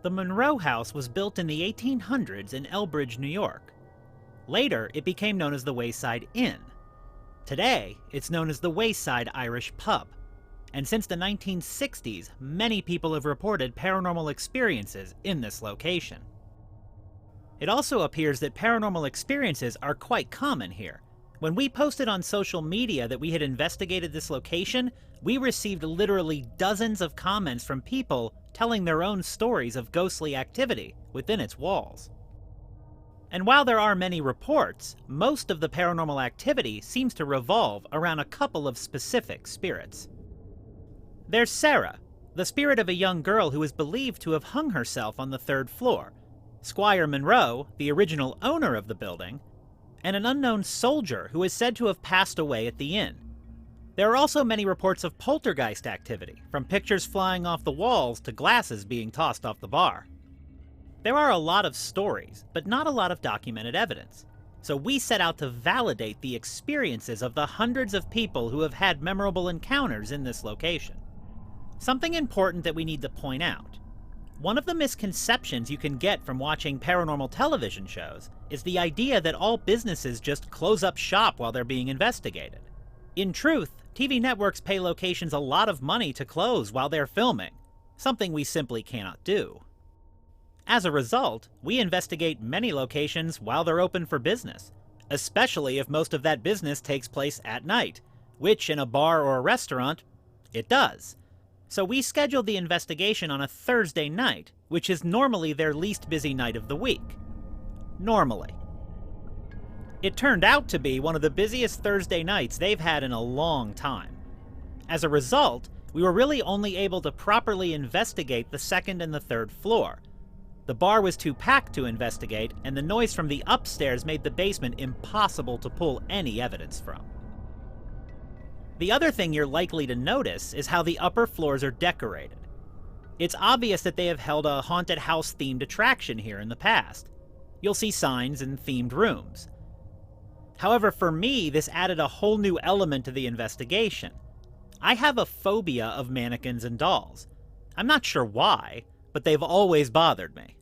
The Monroe House was built in the 1800s in Elbridge, New York. Later, it became known as the Wayside Inn. Today, it's known as the Wayside Irish Pub. And since the 1960s, many people have reported paranormal experiences in this location. It also appears that paranormal experiences are quite common here. When we posted on social media that we had investigated this location, we received literally dozens of comments from people telling their own stories of ghostly activity within its walls. And while there are many reports, most of the paranormal activity seems to revolve around a couple of specific spirits. There's Sarah, the spirit of a young girl who is believed to have hung herself on the 3rd floor, Squire Monroe, the original owner of the building, and an unknown soldier who is said to have passed away at the inn. There are also many reports of poltergeist activity, from pictures flying off the walls to glasses being tossed off the bar. There are a lot of stories, but not a lot of documented evidence, so we set out to validate the experiences of the hundreds of people who have had memorable encounters in this location. Something important that we need to point out. One of the misconceptions you can get from watching paranormal television shows is the idea that all businesses just close up shop while they're being investigated. In truth, TV networks pay locations a lot of money to close while they're filming, something we simply cannot do. As a result, we investigate many locations while they're open for business, especially if most of that business takes place at night, which in a bar or a restaurant, it does. So we scheduled the investigation on a Thursday night, which is normally their least busy night of the week. Normally. It turned out to be one of the busiest Thursday nights they've had in a long time. As a result, we were really only able to properly investigate the 2nd and the 3rd floor. The bar was too packed to investigate, and the noise from the upstairs made the basement impossible to pull any evidence from. The other thing you're likely to notice is how the upper floors are decorated. It's obvious that they have held a haunted house-themed attraction here in the past. You'll see signs and themed rooms. However, for me, this added a whole new element to the investigation. I have a phobia of mannequins and dolls. I'm not sure why, but they've always bothered me.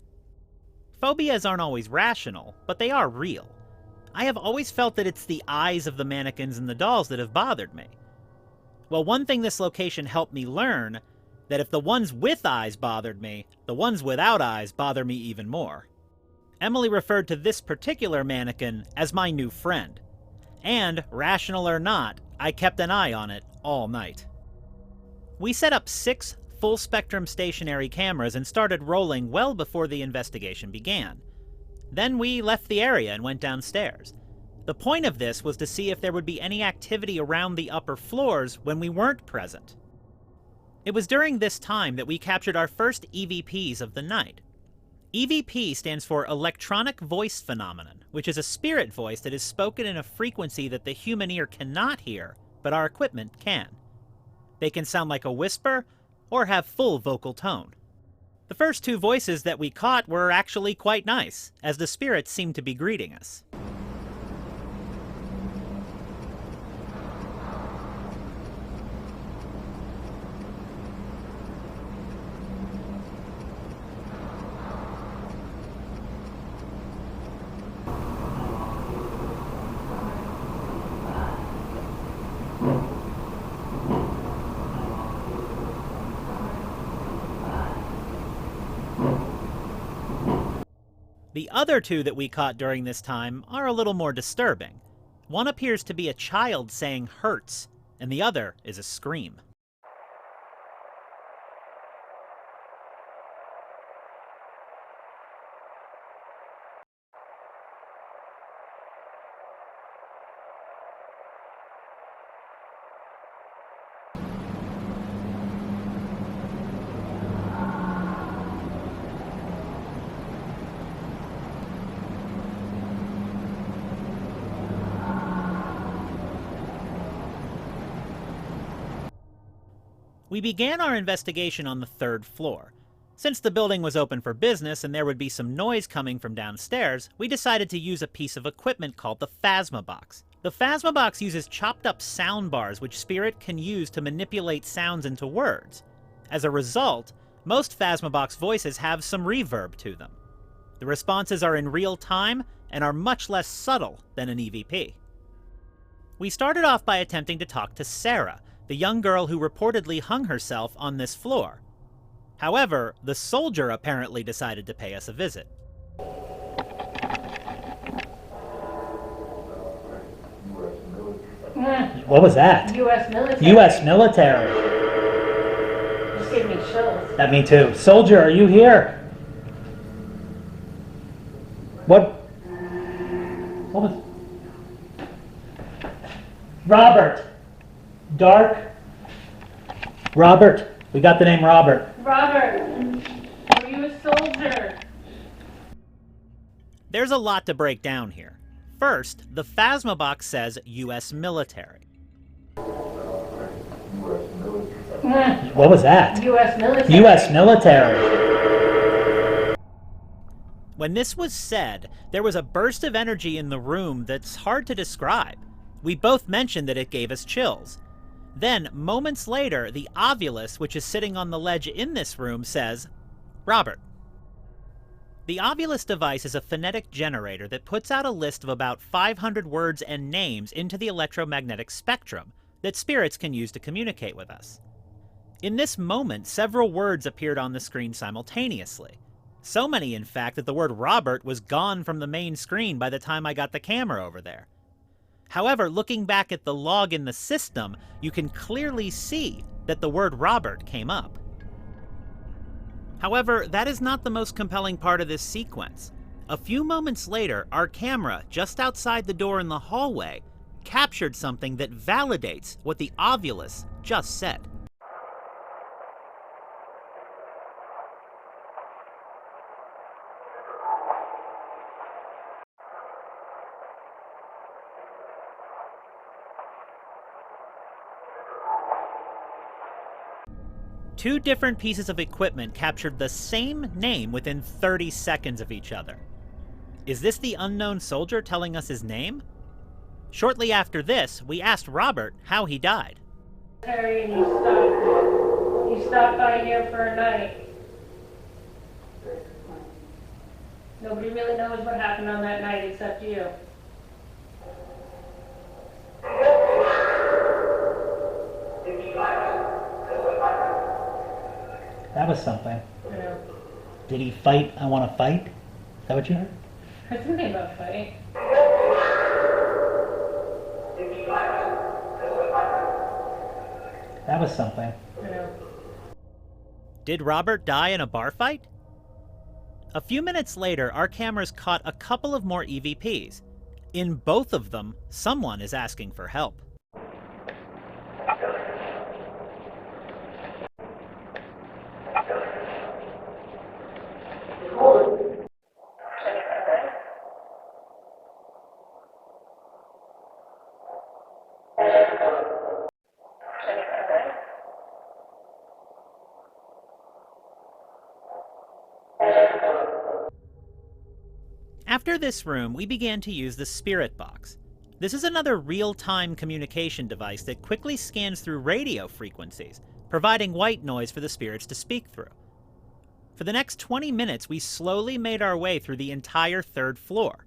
Phobias aren't always rational, but they are real. I have always felt that it's the eyes of the mannequins and the dolls that have bothered me. Well, one thing this location helped me learn, that if the ones with eyes bothered me, the ones without eyes bother me even more. Emily referred to this particular mannequin as my new friend. And, rational or not, I kept an eye on it all night. We set up 6 full-spectrum stationary cameras and started rolling well before the investigation began. Then we left the area and went downstairs. The point of this was to see if there would be any activity around the upper floors when we weren't present. It was during this time that we captured our first EVPs of the night. EVP stands for Electronic Voice Phenomenon, which is a spirit voice that is spoken in a frequency that the human ear cannot hear, but our equipment can. They can sound like a whisper, or have full vocal tone. The first 2 voices that we caught were actually quite nice, as the spirits seemed to be greeting us. The other 2 that we caught during this time are a little more disturbing. One appears to be a child saying hurts, and the other is a scream. We began our investigation on the 3rd floor. Since the building was open for business and there would be some noise coming from downstairs, we decided to use a piece of equipment called the Phasma Box. The Phasma Box uses chopped up sound bars which Spirit can use to manipulate sounds into words. As a result, Most Phasmabox voices have some reverb to them. The responses are in real time and are much less subtle than an EVP. We started off by attempting to talk to Sarah, the young girl who reportedly hung herself on this floor. However, the soldier apparently decided to pay us a visit. What was that? U.S. military. U.S. military. Just gave me chills. That me too. Soldier, are you here? What was... Robert. Dark. Robert. We got the name Robert. Robert, were you a soldier? There's a lot to break down here. First, the Phasmabox says U.S. military. What was that? U.S. military. U.S. military. When this was said, there was a burst of energy in the room that's hard to describe. We both mentioned that it gave us chills. Then, moments later, the Ovulus, which is sitting on the ledge in this room, says, Robert. The Ovulus device is a phonetic generator that puts out a list of about 500 words and names into the electromagnetic spectrum that spirits can use to communicate with us. In this moment, several words appeared on the screen simultaneously. So many, in fact, that the word Robert was gone from the main screen by the time I got the camera over there. However, looking back at the log in the system, you can clearly see that the word Robert came up. However, that is not the most compelling part of this sequence. A few moments later, our camera, just outside the door in the hallway, captured something that validates what the Ovulus just said. Two different pieces of equipment captured the same name within 30 seconds of each other. Is this the unknown soldier telling us his name? Shortly after this, we asked Robert how he died. Harry, and you stopped by here for a night. Nobody really knows what happened on that night except you. That was something. I know. Did he fight, I want to fight? Is that what you heard? Heard something about fighting. That was something. I know. Did Robert die in a bar fight? A few minutes later, our cameras caught a couple of more EVPs. In both of them, someone is asking for help. After this room, we began to use the Spirit Box. This is another real-time communication device that quickly scans through radio frequencies, providing white noise for the spirits to speak through. For the next 20 minutes, we slowly made our way through the entire third floor.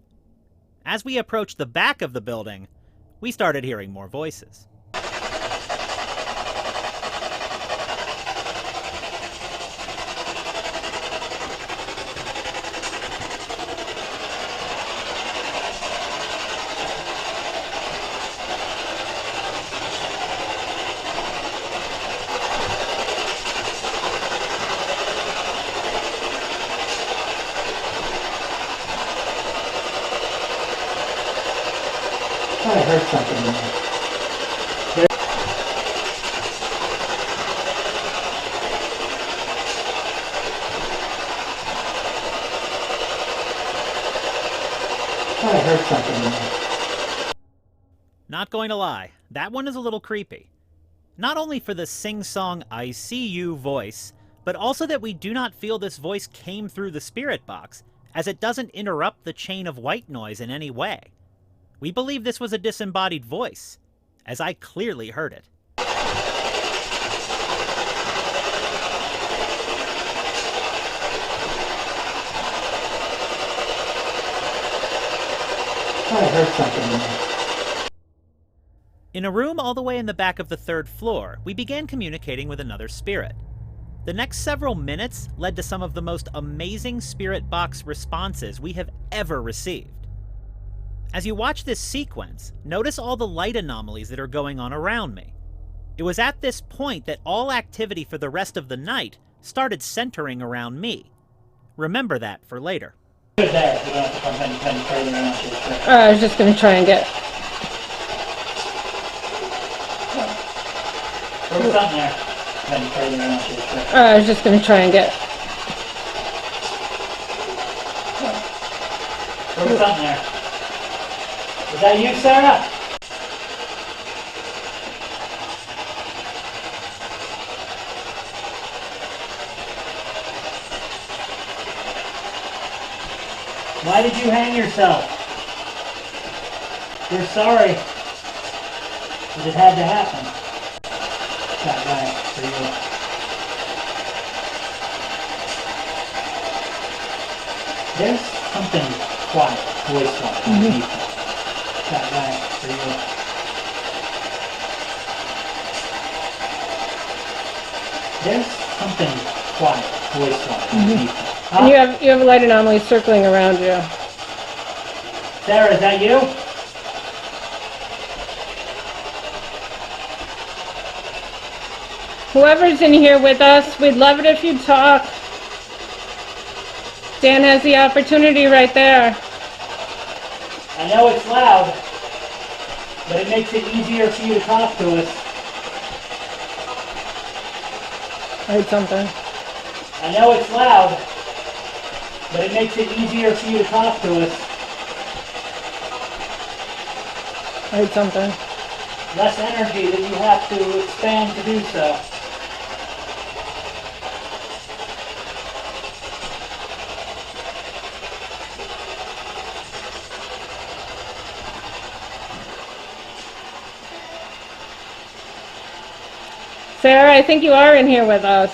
As we approached the back of the building, we started hearing more voices. I heard something there. I heard something there. Not going to lie, that one is a little creepy. Not only for the sing-song "I see you" voice, but also that we do not feel this voice came through the Spirit Box, as it doesn't interrupt the chain of white noise in any way. We believe this was a disembodied voice, as I clearly heard it. I heard something in there. In a room all the way in the back of the 3rd floor, we began communicating with another spirit. The next several minutes led to some of the most amazing spirit box responses we have ever received. As you watch this sequence, notice all the light anomalies that are going on around me. It was at this point that all activity for the rest of the night started centering around me. Remember that for later. I was just going to try and get... There was something there. I was just going to try and get... There was something there. Was that you, Sarah? Why did you hang yourself? You're sorry. But it had to happen. That way for you. There's something quiet, voice-like underneath it. That way for you. There's something quiet, voice-like underneath it. And you have a light anomaly circling around you. Sarah, is that you? Whoever's in here with us, we'd love it if you'd talk. Dan has the opportunity right there. I know it's loud, but it makes it easier for you to talk to us. I heard something. I know it's loud, but it makes it easier for you to talk to us. I heard something. Less energy that you have to expand to do so. Sarah, I think you are in here with us.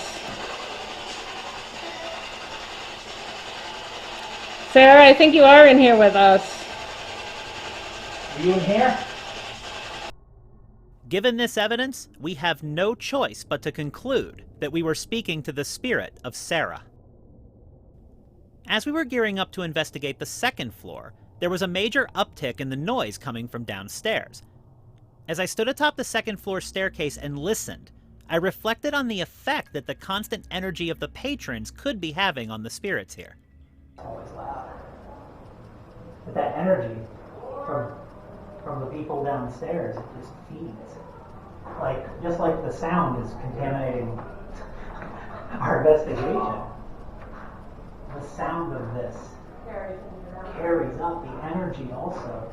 Sarah, I think you are in here with us. Are you in here? Given this evidence, we have no choice but to conclude that we were speaking to the spirit of Sarah. As we were gearing up to investigate the 2nd floor, there was a major uptick in the noise coming from downstairs. As I stood atop the 2nd floor staircase and listened, I reflected on the effect that the constant energy of the patrons could be having on the spirits here. It's always loud. But that energy from the people downstairs, it just feeds. Just like the sound is contaminating our investigation. The sound of this carries up. The energy also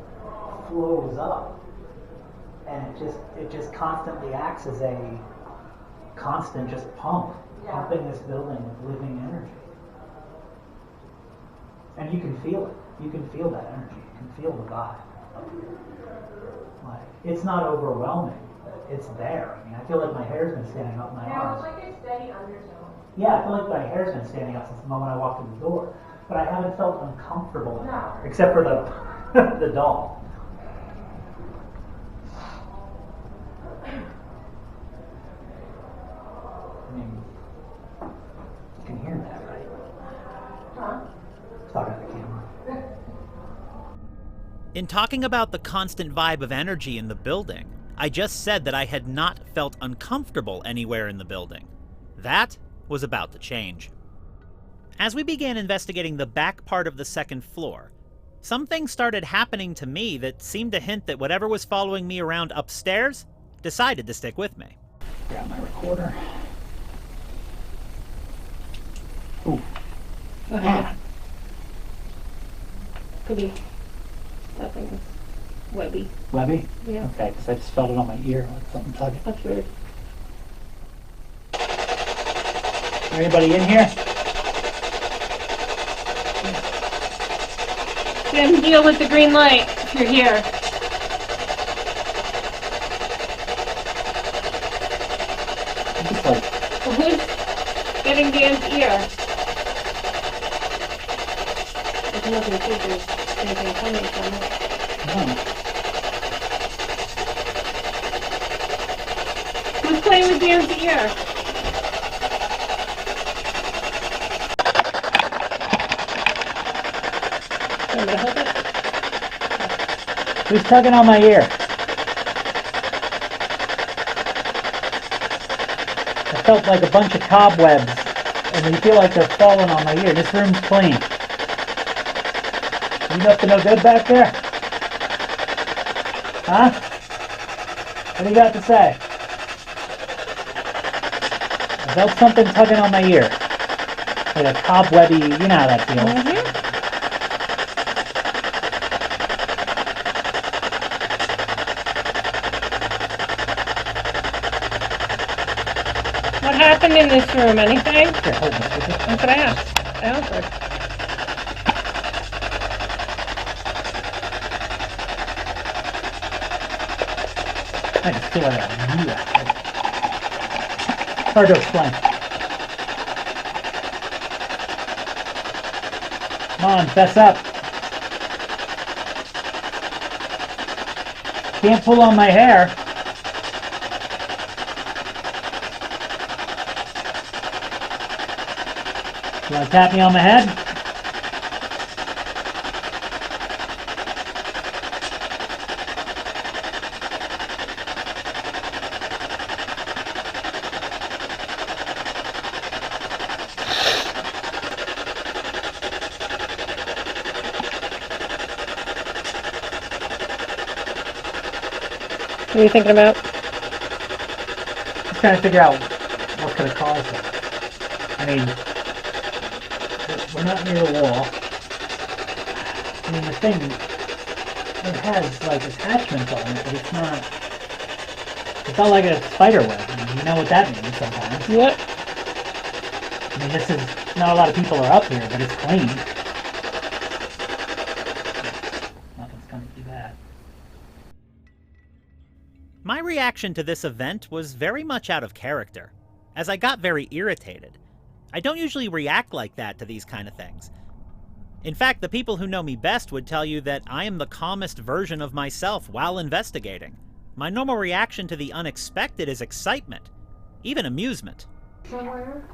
flows up. And it just constantly acts as a constant just pumping this building with living energy. And you can feel it. You can feel that energy. You can feel the vibe. It's not overwhelming, but it's there. I mean, I feel like my hair's been standing up my arms. Yeah, it's like a steady undertone. Yeah, I feel like my hair's been standing up since the moment I walked in the door. But I haven't felt uncomfortable anymore, except for the the doll. I mean, you can hear that, right? Huh? Talking to the camera. In talking about the constant vibe of energy in the building, I just said that I had not felt uncomfortable anywhere in the building. That was about to change. As we began investigating the back part of the 2nd floor, some things started happening to me that seemed to hint that whatever was following me around upstairs decided to stick with me. Grab my recorder. Ooh. Go ahead. Could be. That thing is webby. Webby? Yeah. Okay, because I just felt it on my ear like something tugging. That's weird. Anybody in here? Dan, deal with the green light if you're here. Just like, Well, who's getting Dan's ear? There's nothing to there's anything coming from it. Who's playing with Dan's ear? Want me to hold it? Who's tugging on my ear? I felt like a bunch of cobwebs, and they feel like they're falling on my ear. This room's clean. You up to no good back there? Huh? What do you got to say? I felt something tugging on my ear. Like a cobwebby, you know how that feels. What happened in this room? Anything? Here, hold this. That's what I asked. I answered. I just feel like hard to explain. Come on, fess up. Can't pull on my hair. You want to tap me on my head? What are you thinking about? Just trying to figure out what could have caused it. I mean, we're not near a wall. I mean, the thing, it has like attachments on it, but it's not. It's not like a spider web. I mean, you know what that means sometimes. What? I mean, this is not a lot of people are up here, but it's clean. Nothing's coming through that. My reaction to this event was very much out of character, as I got very irritated. I don't usually react like that to these kind of things. In fact, the people who know me best would tell you that I am the calmest version of myself while investigating. My normal reaction to the unexpected is excitement, even amusement. Somewhere?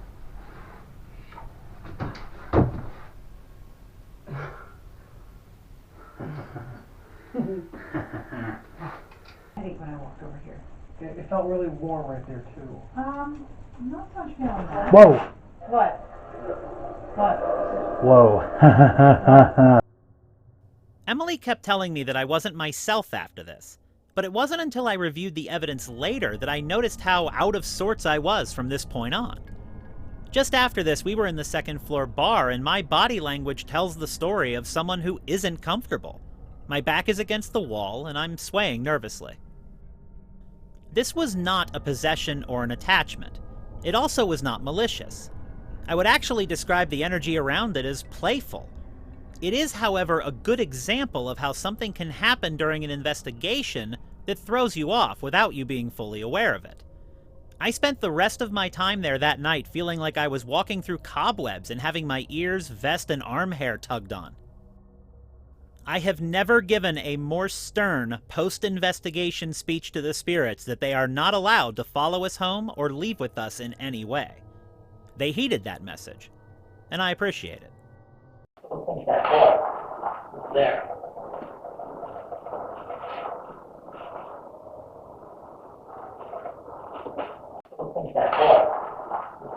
I think when I walked over here. It felt really warm right there too. Not so much feeling that. Whoa! What? What? Whoa. Emily kept telling me that I wasn't myself after this, but it wasn't until I reviewed the evidence later that I noticed how out of sorts I was from this point on. Just after this, we were in the second floor bar, and my body language tells the story of someone who isn't comfortable. My back is against the wall, and I'm swaying nervously. This was not a possession or an attachment. It also was not malicious. I would actually describe the energy around it as playful. It is, however, a good example of how something can happen during an investigation that throws you off without you being fully aware of it. I spent the rest of my time there that night feeling like I was walking through cobwebs and having my ears, vest, and arm hair tugged on. I have never given a more stern post-investigation speech to the spirits that they are not allowed to follow us home or leave with us in any way. They heeded that message, and I appreciate it. There.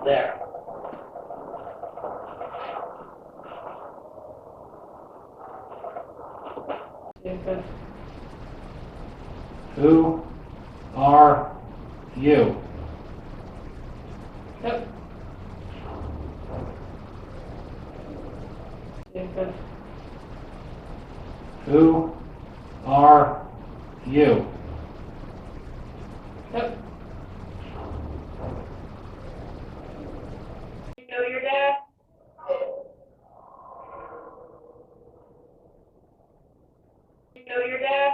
There. Who are you? Yep. Who are you? Yep. You know your dad? You know your dad?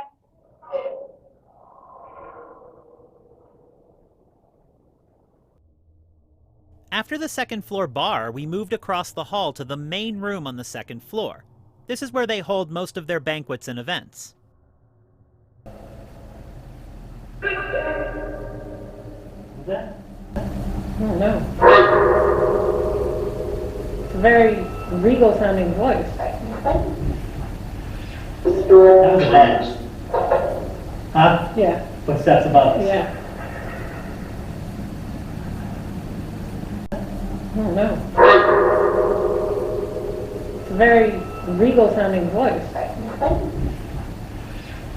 After the second floor bar, we moved across the hall to the main room on the second floor. This is where they hold most of their banquets and events. that? I don't know. It's a very regal sounding voice. That was about us. Huh? Yeah, What's that's about us? yeah. I don't know. It's a very regal sounding voice. That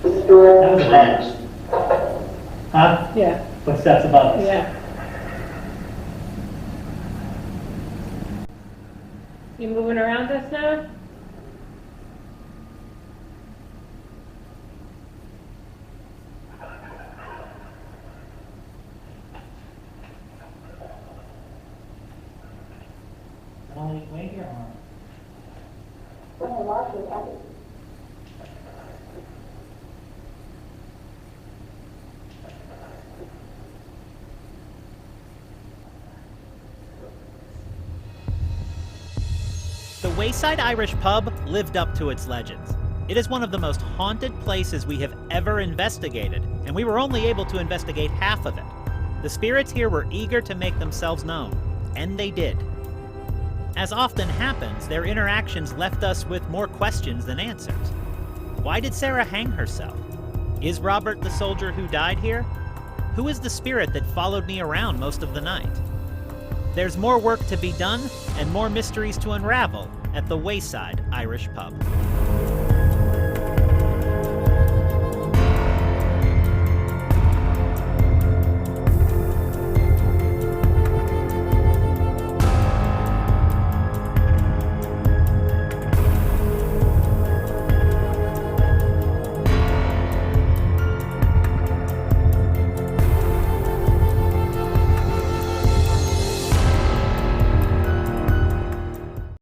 was about us. Huh? Yeah, What's that's about us? yeah. You moving around us now? Only wait your arm. The Wayside Irish Pub lived up to its legends. It is one of the most haunted places we have ever investigated, and we were only able to investigate half of it. The spirits here were eager to make themselves known, and they did. As often happens, their interactions left us with more questions than answers. Why did Sarah hang herself? Is Robert the soldier who died here? Who is the spirit that followed me around most of the night? There's more work to be done and more mysteries to unravel at the Wayside Irish Pub.